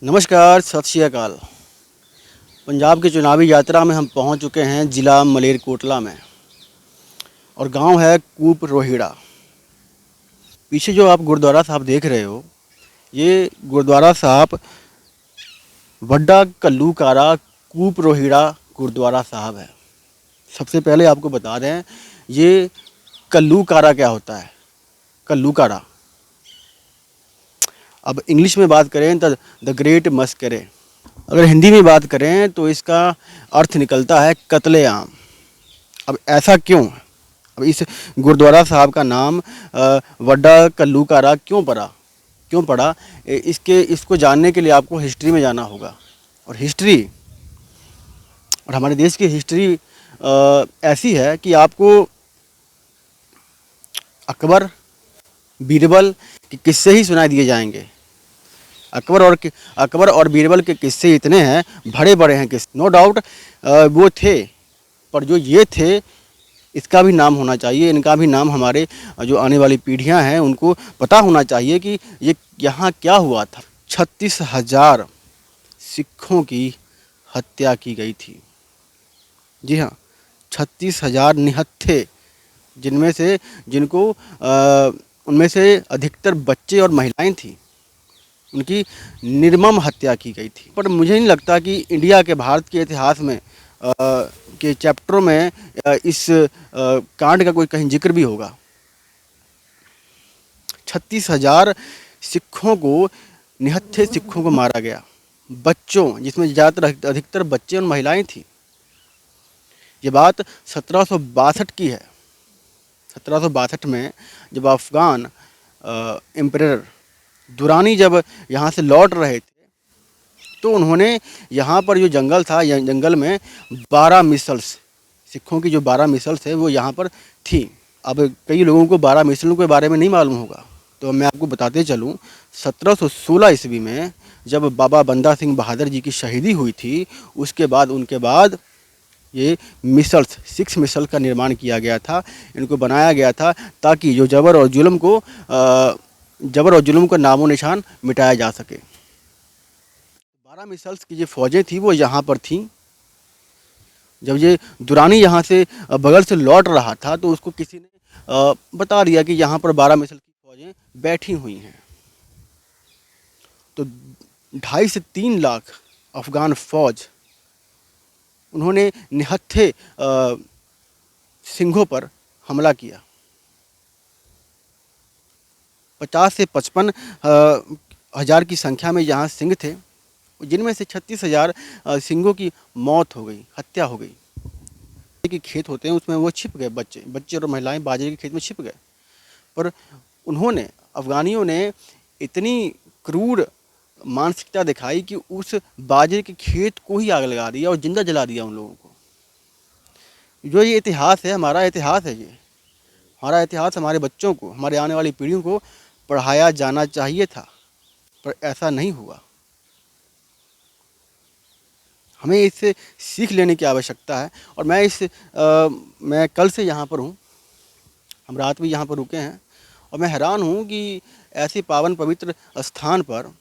नमस्कार, सत श्री अकाल। पंजाब की चुनावी यात्रा में हम पहुंच चुके हैं ज़िला मलेरकोटला में और गांव है कूप रोहिड़ा। पीछे जो आप गुरुद्वारा साहब देख रहे हो, ये गुरुद्वारा साहब वड्डा कल्लूकारा कूप रोहिड़ा गुरुद्वारा साहब है। सबसे पहले आपको बता दें, ये कल्लूकारा क्या होता है। कल्लूकारा, अब इंग्लिश में बात करें तो द ग्रेट मस्करे। अगर हिंदी में बात करें तो इसका अर्थ निकलता है कत्लेआम। अब ऐसा क्यों? अब इस गुरुद्वारा साहब का नाम वड्डा कल्लूकारा क्यों पड़ा? इसको जानने के लिए आपको हिस्ट्री में जाना होगा। और हिस्ट्री और हमारे देश की हिस्ट्री ऐसी है कि आपको अकबर, बीरबल के किस्से ही सुनाई दिए जाएंगे। अकबर और बीरबल के किस्से इतने हैं, बड़े बड़े हैं किस्से, नो डाउट वो थे, पर जो ये थे इसका भी नाम होना चाहिए। इनका भी नाम हमारे जो आने वाली पीढ़ियां हैं उनको पता होना चाहिए कि ये यहाँ क्या हुआ था। 36,000 सिखों की हत्या की गई थी। जी हाँ, 36,000 निहत्थे, उनमें से अधिकतर बच्चे और महिलाएं थी। उनकी निर्मम हत्या की गई थी। पर मुझे नहीं लगता कि इंडिया के, भारत के इतिहास में के चैप्टरों में इस कांड का कोई कहीं जिक्र भी होगा। 36,000 सिखों को, निहत्थे सिखों को मारा गया। बच्चों, जिसमें ज़्यादातर अधिकतर बच्चे और महिलाएं थी। ये बात 1762 की है। 1762 में जब अफ़गान एम्परर दुरानी जब यहाँ से लौट रहे थे तो उन्होंने यहाँ पर जो जंगल था, जंगल में 12 मिसल्स, सिखों की जो 12 मिसल्स है वो यहाँ पर थी। अब कई लोगों को 12 मिसलों के बारे में नहीं मालूम होगा, तो मैं आपको बताते चलूँ। 1716 ईस्वी में जब बाबा बंदा सिंह बहादुर जी की शहीदी हुई थी, उनके बाद ये मिसल्स, 6 मिसल का निर्माण किया गया था। इनको बनाया गया था ताकि जो जबर और जुल्म का नामो निशान मिटाया जा सके। 12 मिसल्स की जो फौजें थी वो यहाँ पर थीं। जब ये दुरानी यहाँ से बगल से लौट रहा था तो उसको किसी ने बता दिया कि यहाँ पर 12 मिसल की फौजें बैठी हुई हैं। तो 2.5 से 3 लाख अफ़गान फ़ौज, उन्होंने निहत्थे सिंघों पर हमला किया। 50 से 55 हज़ार की संख्या में यहाँ सिंह थे, जिनमें से 36,000 सिंघों की मौत हो गई, हत्या हो गई। कि खेत होते हैं उसमें वो छिप गए, बच्चे और महिलाएं बाजरे के खेत में छिप गए। पर अफ़गानियों ने इतनी क्रूर मानसिकता दिखाई कि उस बाजरे के खेत को ही आग लगा दिया और जिंदा जला दिया उन लोगों को। जो ये इतिहास है, हमारा इतिहास है, ये हमारा इतिहास हमारे बच्चों को, हमारे आने वाली पीढ़ियों को पढ़ाया जाना चाहिए था, पर ऐसा नहीं हुआ। हमें इससे सीख लेने की आवश्यकता है। और मैं कल से यहाँ पर हूँ, हम रात भी यहाँ पर रुके हैं, और मैं हैरान हूँ कि ऐसे पावन पवित्र स्थान पर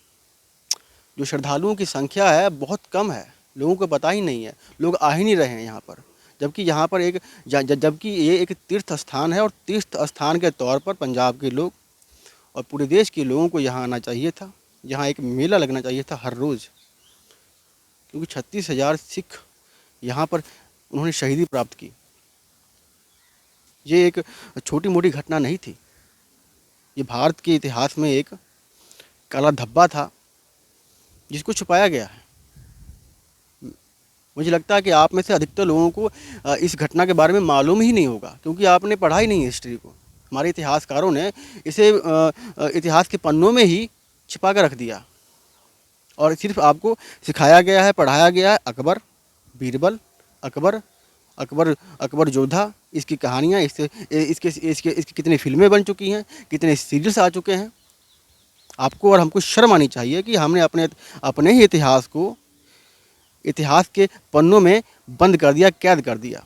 जो श्रद्धालुओं की संख्या है बहुत कम है। लोगों को पता ही नहीं है, लोग आ ही नहीं रहे हैं यहाँ पर। जबकि ये एक तीर्थ स्थान है, और तीर्थ स्थान के तौर पर पंजाब के लोग और पूरे देश के लोगों को यहाँ आना चाहिए था। यहाँ एक मेला लगना चाहिए था हर रोज़, क्योंकि 36,000 सिख यहाँ पर उन्होंने शहीदी प्राप्त की। ये एक छोटी मोटी घटना नहीं थी, ये भारत के इतिहास में एक काला धब्बा था जिसको छुपाया गया है। मुझे लगता है कि आप में से अधिकतर लोगों को इस घटना के बारे में मालूम ही नहीं होगा, क्योंकि आपने पढ़ा ही नहीं हिस्ट्री को। हमारे इतिहासकारों ने इसे इतिहास के पन्नों में ही छिपा कर रख दिया, और सिर्फ आपको सिखाया गया है, पढ़ाया गया है अकबर, बीरबल, अकबर जोधा, इसकी कहानियाँ, इसकी कितनी फिल्में बन चुकी हैं, कितने सीरियल्स आ चुके हैं। आपको और हमको शर्म आनी चाहिए कि हमने अपने ही इतिहास को इतिहास के पन्नों में बंद कर दिया, कैद कर दिया।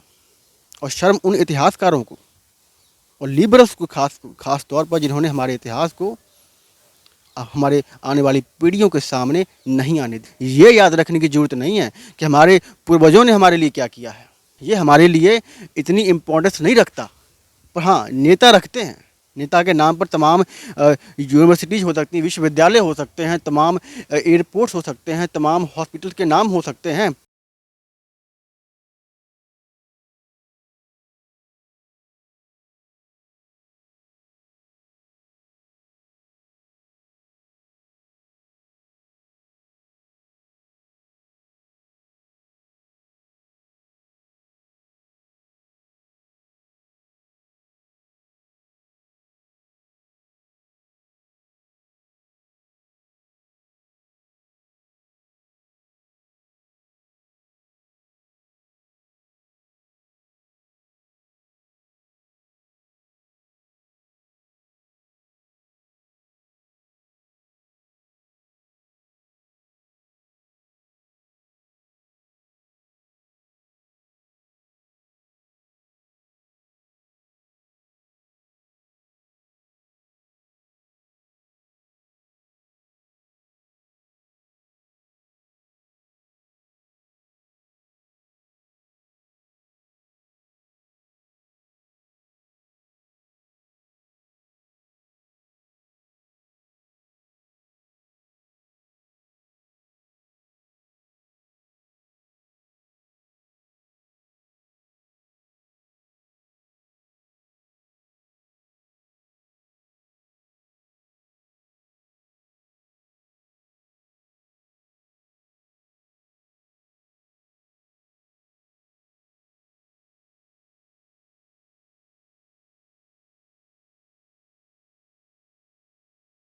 और शर्म उन इतिहासकारों को और लिबरल्स को खास तौर पर, जिन्होंने हमारे इतिहास को हमारे आने वाली पीढ़ियों के सामने नहीं आने दें। ये याद रखने की ज़रूरत नहीं है कि हमारे पूर्वजों ने हमारे लिए क्या किया है, ये हमारे लिए इतनी इम्पोर्टेंस नहीं रखता। पर हाँ, नेता रखते हैं। नेता के नाम पर तमाम यूनिवर्सिटीज़ हो सकती हैं, विश्वविद्यालय हो सकते हैं, तमाम एयरपोर्ट्स हो सकते हैं, तमाम हॉस्पिटल के नाम हो सकते हैं,